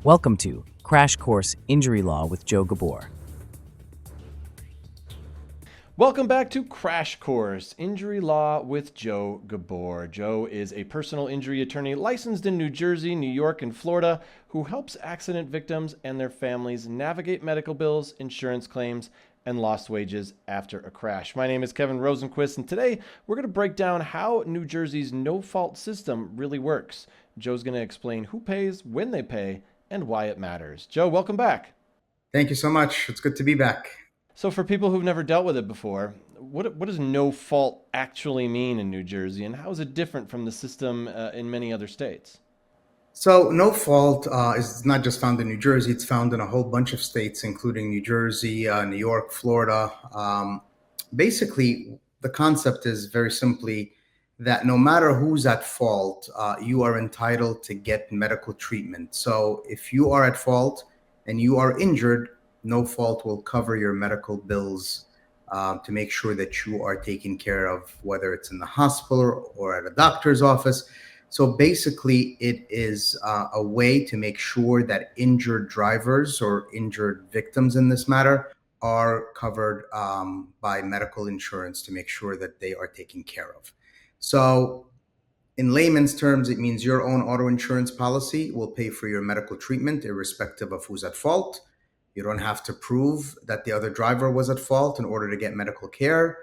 Welcome to Crash Course Injury Law with Joe Ghabour. Welcome back to Crash Course Injury Law with Joe Ghabour. Joe is a personal injury attorney licensed in New Jersey, New York, and Florida who helps accident victims and their families navigate medical bills, insurance claims, and lost wages after a crash. My name is Kevin Rosenquist, and today we're going to break down how New Jersey's no-fault system really works. Joe's going to explain who pays, when they pay, and why it matters. Joe, welcome back. Thank you so much. It's good to be back. So for people who've never dealt with it before, what does no fault actually mean in New Jersey, and how is it different from the system in many other states? So, no fault is not just found in New Jersey. It's found in a whole bunch of states, including New Jersey, New York, Florida. Basically, the concept is very simply that no matter who's at fault, you are entitled to get medical treatment. So, if you are at fault and you are injured, no fault will cover your medical bills to make sure that you are taken care of, whether it's in the hospital or at a doctor's office. So basically, it is a way to make sure that injured drivers or injured victims in this matter are covered by medical insurance to make sure that they are taken care of. So in layman's terms, it means your own auto insurance policy will pay for your medical treatment, irrespective of who's at fault. You don't have to prove that the other driver was at fault in order to get medical care.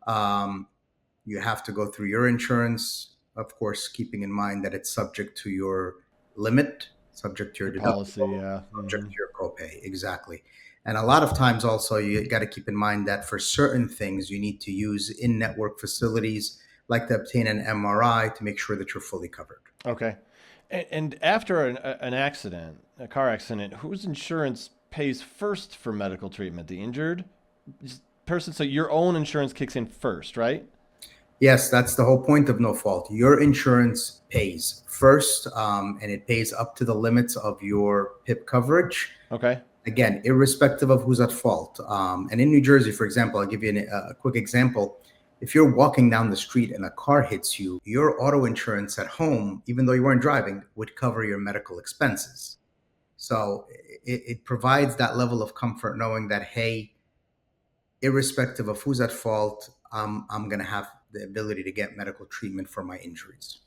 You have to go through your insurance, of course, keeping in mind that it's subject to your limit, subject to your Policy, deductible, yeah. subject to your copay. Exactly. And a lot of times also, you got to keep in mind that for certain things, you need to use in-network facilities like to obtain an MRI to make sure that you're fully covered. Okay. And after an accident, a car accident, whose insurance pays first for medical treatment? The injured person? So your own insurance kicks in first, right? Yes, that's the whole point of no fault. Your insurance pays first, and it pays up to the limits of your PIP coverage. Okay. Again, irrespective of who's at fault. And in New Jersey, for example, I'll give you a quick example. If you're walking down the street and a car hits you, your auto insurance at home, even though you weren't driving, would cover your medical expenses. So it provides that level of comfort knowing that, hey, irrespective of who's at fault, I'm going to have the ability to get medical treatment for my injuries.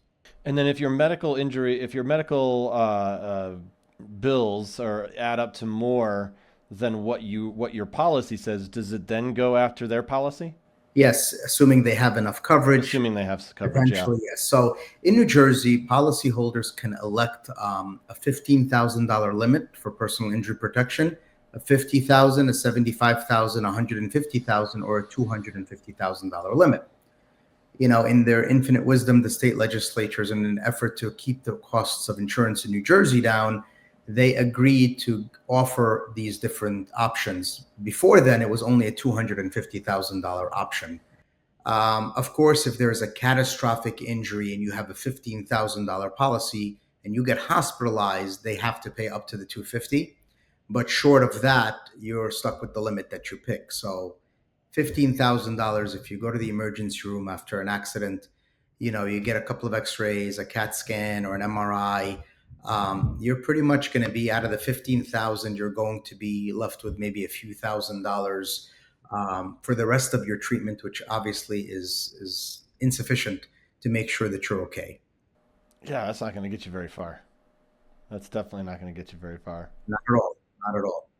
And then if your medical injury, if your medical bills are add up to more than what your policy says, does it then go after their policy? Yes, assuming they have enough coverage. Assuming they have coverage, yeah. Eventually, yes. So in New Jersey, policyholders can elect a $15,000 limit for personal injury protection, a $50,000, a $75,000, $150,000, or a $250,000 limit. You know, in their infinite wisdom, the state legislatures, in an effort to keep the costs of insurance in New Jersey down, they agreed to offer these different options. Before then, it was only a $250,000 option. Of course, if there's a catastrophic injury and you have a $15,000 policy and you get hospitalized, they have to pay up to the $250,000. But short of that, you're stuck with the limit that you pick. So $15,000 if you go to the emergency room after an accident, you get a couple of x-rays, a CAT scan, or an MRI. You're pretty much going to be out of the 15,000. You're going to be left with maybe a few $1,000s for the rest of your treatment, which obviously is insufficient to make sure that you're okay. Yeah, that's not going to get you very far. That's definitely not going to get you very far. Not at all. Not at all.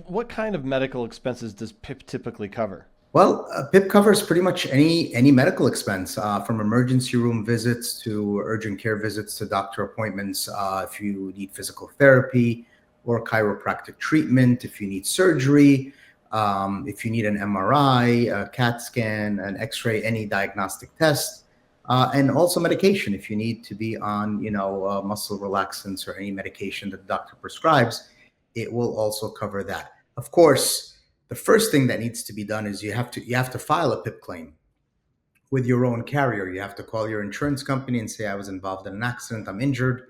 What kind of medical expenses does PIP typically cover? Well, PIP covers pretty much any medical expense, from emergency room visits to urgent care visits to doctor appointments. If you need physical therapy or chiropractic treatment, if you need surgery, if you need an MRI, a CAT scan, an X-ray, any diagnostic test, and also medication. If you need to be on, muscle relaxants or any medication that the doctor prescribes, it will also cover that. Of course, the first thing that needs to be done is you have to file a PIP claim with your own carrier. You have to call your insurance company and say, I was involved in an accident, I'm injured,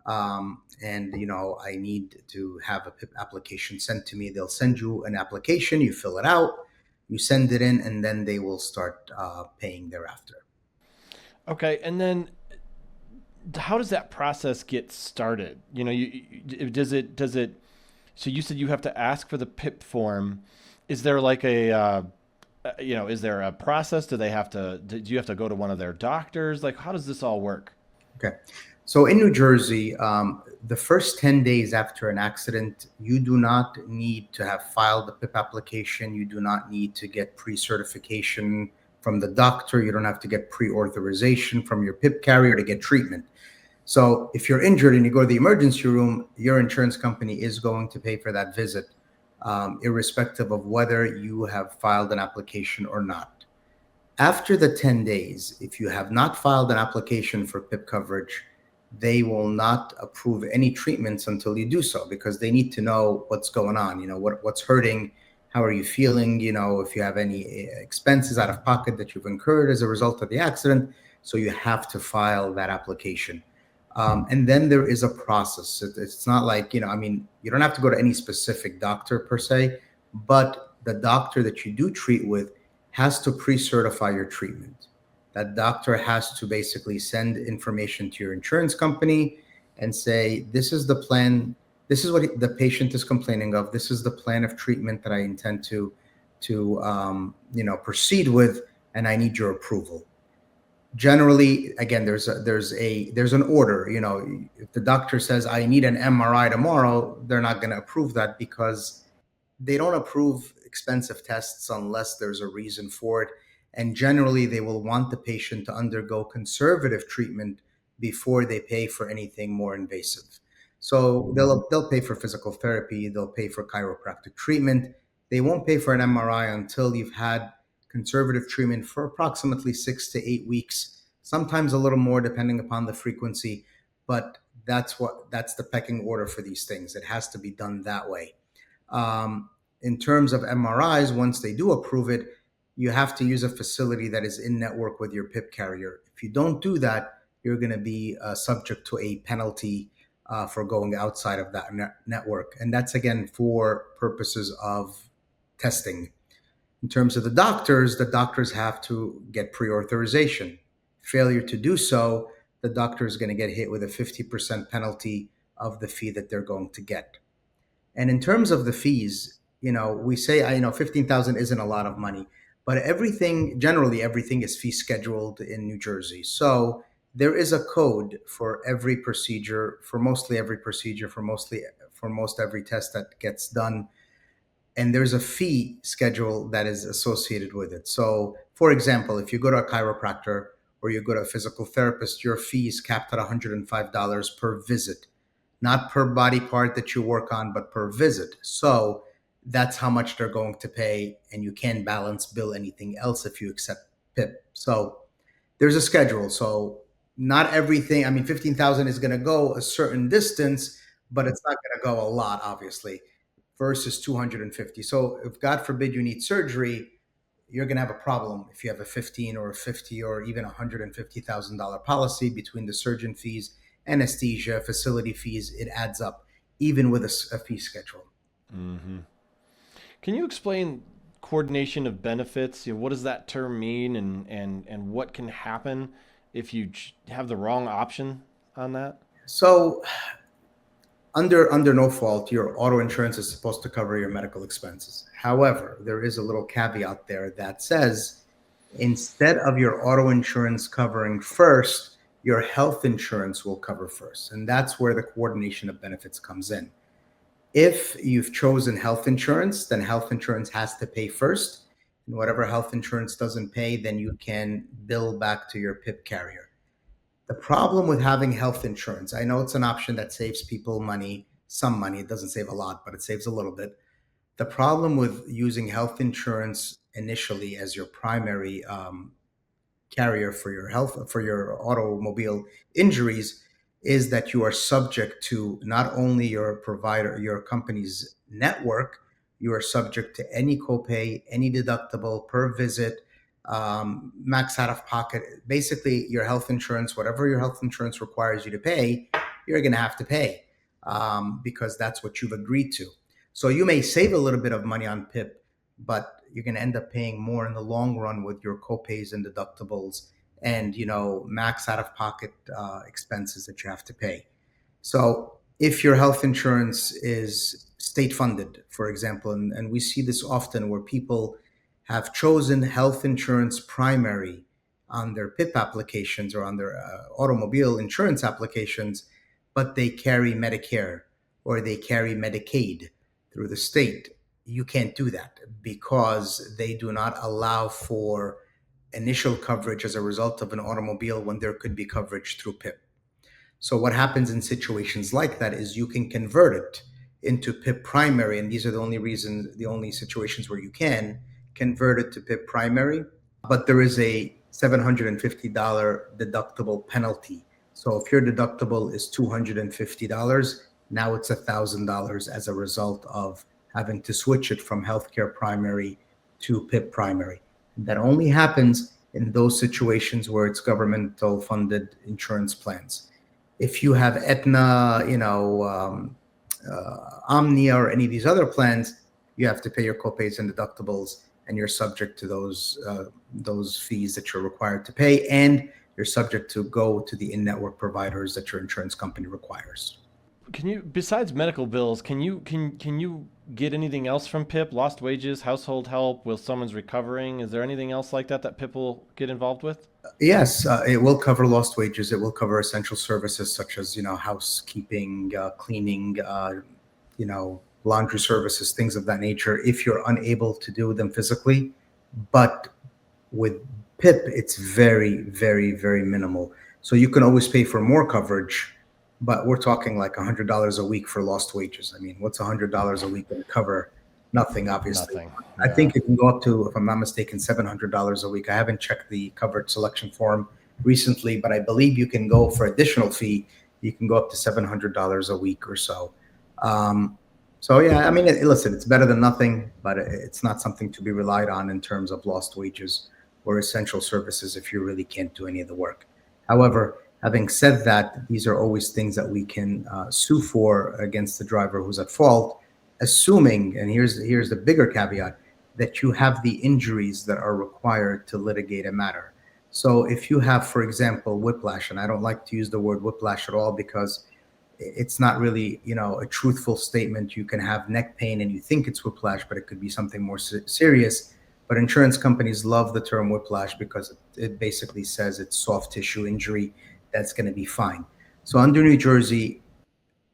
and I need to have a PIP application sent to me. They'll send you an application, you fill it out, you send it in, and then they will start paying thereafter. Okay, and then how does that process get started? You know, does it? So you said you have to ask for the PIP form. Is there like is there a process? Do they have to? Do you have to go to one of their doctors? Like, how does this all work? Okay. So in New Jersey, the first 10 days after an accident, you do not need to have filed the PIP application. You do not need to get pre-certification from the doctor. You don't have to get pre-authorization from your PIP carrier to get treatment. So if you're injured and you go to the emergency room, your insurance company is going to pay for that visit, irrespective of whether you have filed an application or not. After the 10 days, if you have not filed an application for PIP coverage, they will not approve any treatments until you do so, because they need to know what's going on. What's hurting, how are you feeling, if you have any expenses out of pocket that you've incurred as a result of the accident. So you have to file that application. And then there is a process. It's not like, you don't have to go to any specific doctor per se, but the doctor that you do treat with has to pre-certify your treatment. That doctor has to basically send information to your insurance company and say, this is the plan. This is what the patient is complaining of. This is the plan of treatment that I intend to proceed with, and I need your approval. Generally, again, there's an order. If the doctor says I need an MRI tomorrow, they're not going to approve that, because they don't approve expensive tests unless there's a reason for it. And generally, they will want the patient to undergo conservative treatment before they pay for anything more invasive. So they'll pay for physical therapy, they'll pay for chiropractic treatment. They won't pay for an MRI until you've had conservative treatment for approximately 6 to 8 weeks, sometimes a little more depending upon the frequency. But that's the pecking order for these things. It has to be done that way. In terms of MRIs, once they do approve it, you have to use a facility that is in network with your PIP carrier. If you don't do that, you're going to be subject to a penalty for going outside of that network. And that's, again, for purposes of testing. In terms of the doctors have to get pre-authorization. Failure to do so, the doctor is going to get hit with a 50% penalty of the fee that they're going to get. And in terms of the fees, we say, 15,000 isn't a lot of money, but generally everything is fee scheduled in New Jersey. So there is a code for every procedure, for mostly every procedure, for most every test that gets done. And there's a fee schedule that is associated with it. So, for example, if you go to a chiropractor or you go to a physical therapist, your fee is capped at $105 per visit, not per body part that you work on, but per visit. So that's how much they're going to pay, and you can balance bill anything else if you accept PIP. So there's a schedule. So not everything, 15,000 is going to go a certain distance, but it's not going to go a lot, obviously, versus 250. So if God forbid you need surgery, you're going to have a problem if you have a 15 or a 50 or even $150,000 policy. Between the surgeon fees, anesthesia, facility fees, it adds up, even with a fee schedule. Mm-hmm. Can you explain coordination of benefits? What does that term mean, and what can happen if you have the wrong option on that? So under no fault, your auto insurance is supposed to cover your medical expenses. However, there is a little caveat there that says, instead of your auto insurance covering first, your health insurance will cover first. And that's where the coordination of benefits comes in. If you've chosen health insurance, then health insurance has to pay first. And whatever health insurance doesn't pay, then you can bill back to your PIP carrier. The problem with having health insurance, I know it's an option that saves people money, some money. It doesn't save a lot, but it saves a little bit. The problem with using health insurance initially as your primary carrier for your automobile injuries, is that you are subject to not only your provider, your company's network, you are subject to any copay, any deductible per visit, max out of pocket. Basically, your health insurance, whatever your health insurance requires you to pay, you're going to have to pay, because that's what you've agreed to. So you may save a little bit of money on PIP, but you're going to end up paying more in the long run with your copays and deductibles and max out-of-pocket expenses that you have to pay. So if your health insurance is state funded, for example, and we see this often where people have chosen health insurance primary on their PIP applications or on their automobile insurance applications, but they carry Medicare or they carry Medicaid through the state. You can't do that because they do not allow for initial coverage as a result of an automobile when there could be coverage through PIP. So what happens in situations like that is you can convert it into PIP primary, and these are the only situations where you can convert it to PIP primary, but there is a $750 deductible penalty. So if your deductible is $250, now it's $1,000 as a result of having to switch it from healthcare primary to PIP primary. And that only happens in those situations where it's governmental funded insurance plans. If you have Aetna, Omnia, or any of these other plans, you have to pay your copays and deductibles, and you're subject to those fees that you're required to pay, and you're subject to go to the in-network providers that your insurance company requires. Can you, besides medical bills, can you get anything else from PIP? Lost wages, household help, while someone's recovering? Is there anything else like that PIP will get involved with? Yes, it will cover lost wages. It will cover essential services such as housekeeping, cleaning, laundry services, things of that nature. If you're unable to do them physically, but with PIP, it's very, very, very minimal. So you can always pay for more coverage, but we're talking like $100 a week for lost wages. I mean, what's $100 a week going to cover? Nothing, obviously. Nothing. I think it can go up to, if I'm not mistaken, $700 a week. I haven't checked the coverage selection form recently, but I believe you can go for additional fee. You can go up to $700 a week or so. So yeah, I mean, listen, it's better than nothing, but it's not something to be relied on in terms of lost wages or essential services if you really can't do any of the work. However, having said that, these are always things that we can sue for against the driver who's at fault, assuming, and here's the bigger caveat, that you have the injuries that are required to litigate a matter. So if you have, for example, whiplash, and I don't like to use the word whiplash at all because it's not really, a truthful statement. You can have neck pain and you think it's whiplash, but it could be something more serious. But insurance companies love the term whiplash because it basically says it's soft tissue injury. That's going to be fine. So under New Jersey,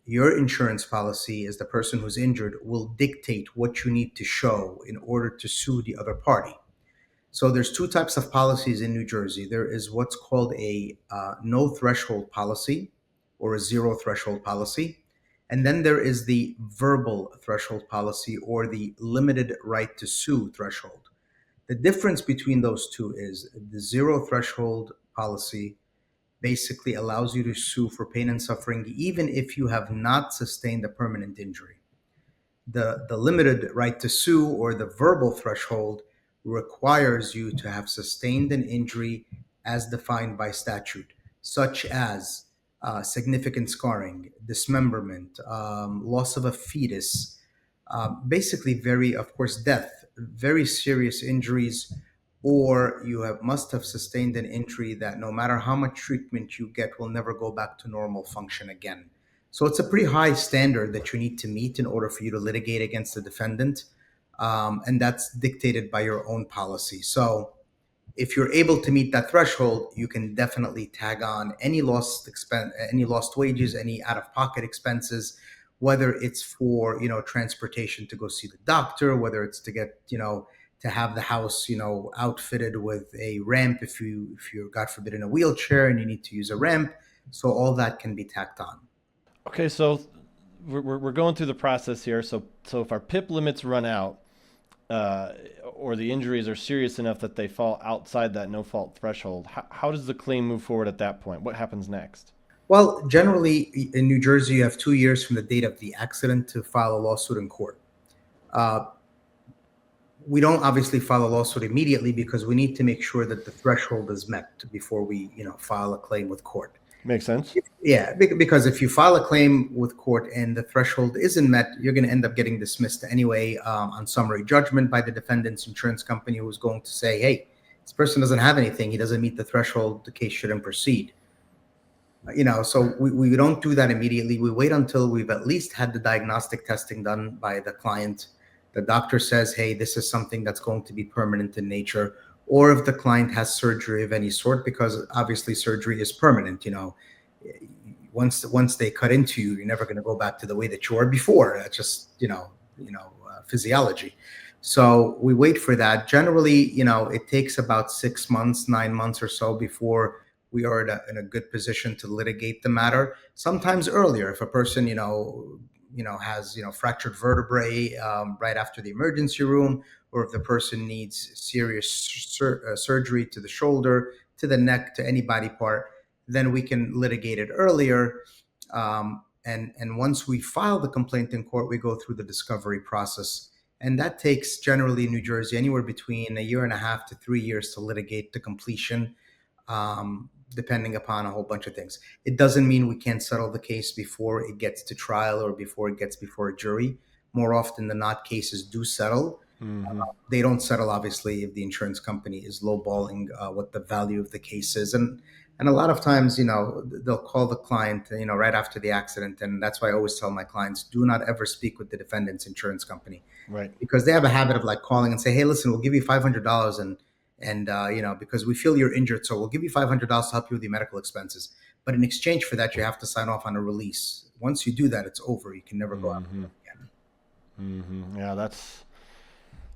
your insurance policy, as the person who's injured, will dictate what you need to show in order to sue the other party. So there's two types of policies in New Jersey. There is what's called a no threshold policy or a zero threshold policy. And then there is the verbal threshold policy or the limited right to sue threshold. The difference between those two is the zero threshold policy basically allows you to sue for pain and suffering even if you have not sustained a permanent injury. The limited right to sue or the verbal threshold requires you to have sustained an injury as defined by statute, such as significant scarring, dismemberment, loss of a fetus, basically of course, death, very serious injuries, or you must have sustained an injury that no matter how much treatment you get will never go back to normal function again. So it's a pretty high standard that you need to meet in order for you to litigate against the defendant. And that's dictated by your own policy. So if you're able to meet that threshold, you can definitely tag on any lost wages, any out-of-pocket expenses, whether it's for transportation to go see the doctor, whether it's to get to have the house outfitted with a ramp if you're God forbid in a wheelchair and you need to use a ramp. So all that can be tacked on. Okay, so we're going through the process here. So if our PIP limits run out, or the injuries are serious enough that they fall outside that no fault threshold, how does the claim move forward at that point? What happens next? Well, generally in New Jersey, you have 2 years from the date of the accident to file a lawsuit in court. We don't obviously file a lawsuit immediately because we need to make sure that the threshold is met before we, file a claim with court. Makes sense. Yeah, because if you file a claim with court and the threshold isn't met, you're going to end up getting dismissed anyway on summary judgment by the defendant's insurance company, who's going to say, hey, This person doesn't have anything. He doesn't meet the threshold. The case shouldn't proceed. So we don't do that immediately. We wait until we've at least had the diagnostic testing done by the client. The doctor says, hey, this is something that's going to be permanent in nature, or if the client has surgery of any sort, because obviously surgery is permanent. Once they cut into you, you're never going to go back to the way that you were before. That's just physiology. So we wait for that. Generally, it takes about 6 months, 9 months or so before we are in a good position to litigate the matter. Sometimes earlier, if a person has fractured vertebrae right after the emergency room, or if the person needs serious surgery to the shoulder, to the neck, to any body part, then we can litigate it earlier. And once we file the complaint in court, we go through the discovery process. And that takes, generally in New Jersey, anywhere between 1.5 to 3 years to litigate to completion, depending upon a whole bunch of things. It doesn't mean we can't settle the case before it gets to trial or before it gets before a jury. More often than not, cases do settle. Mm-hmm. They don't settle, obviously, if the insurance company is lowballing what the value of the case is. And a lot of times, they'll call the client, right after the accident. And that's why I always tell my clients, do not ever speak with the defendant's insurance company. Right. Because they have a habit of calling and say, hey, listen, we'll give you $500 and because we feel you're injured, so we'll give you $500 to help you with your medical expenses. But in exchange for that, you have to sign off on a release. Once you do that, it's over. You can never go out again. Mm-hmm. Yeah, that's...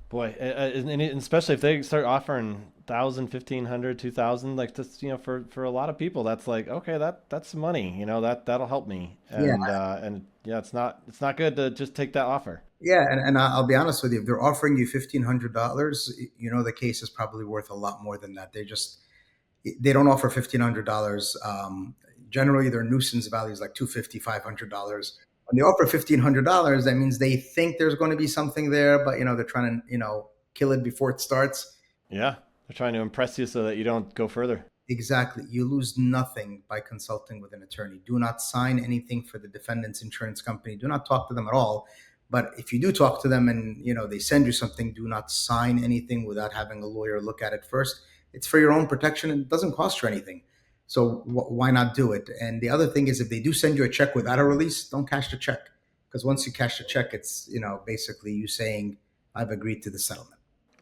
Boy, and especially if they start offering $1,000, $1,500, $2,000, like this, for a lot of people, that's like, okay, that's money, that'll help me. And it's not good to just take that offer. Yeah, and I'll be honest with you, if they're offering you $1,500, the case is probably worth a lot more than that. They don't offer $1,500. Generally, their nuisance value is like $250, $500. When they offer $1,500, that means they think there's going to be something there, but they're trying to kill it before it starts. Yeah, they're trying to impress you so that you don't go further. Exactly. You lose nothing by consulting with an attorney. Do not sign anything for the defendant's insurance company. Do not talk to them at all. But if you do talk to them and they send you something, do not sign anything without having a lawyer look at it first. It's for your own protection and it doesn't cost you anything. So why not do it? And the other thing is, if they do send you a check without a release, don't cash the check. Because once you cash the check, it's, basically you saying, I've agreed to the settlement.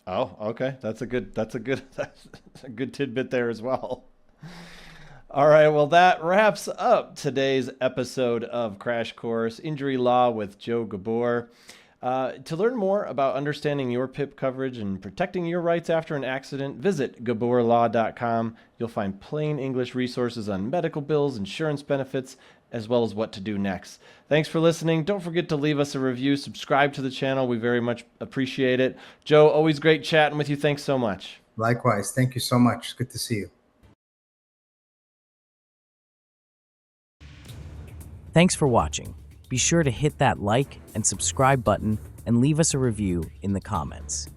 Oh, okay. That's a good tidbit there as well. All right. Well, that wraps up today's episode of Crash Course Injury Law with Joe Ghabour. To learn more about understanding your PIP coverage and protecting your rights after an accident, visit ghabourlaw.com. You'll find plain English resources on medical bills, insurance benefits, as well as what to do next. Thanks for listening. Don't forget to leave us a review. Subscribe to the channel. We very much appreciate it. Joe, always great chatting with you. Thanks so much. Likewise. Thank you so much. Good to see you. Thanks for watching. Be sure to hit that like and subscribe button and leave us a review in the comments.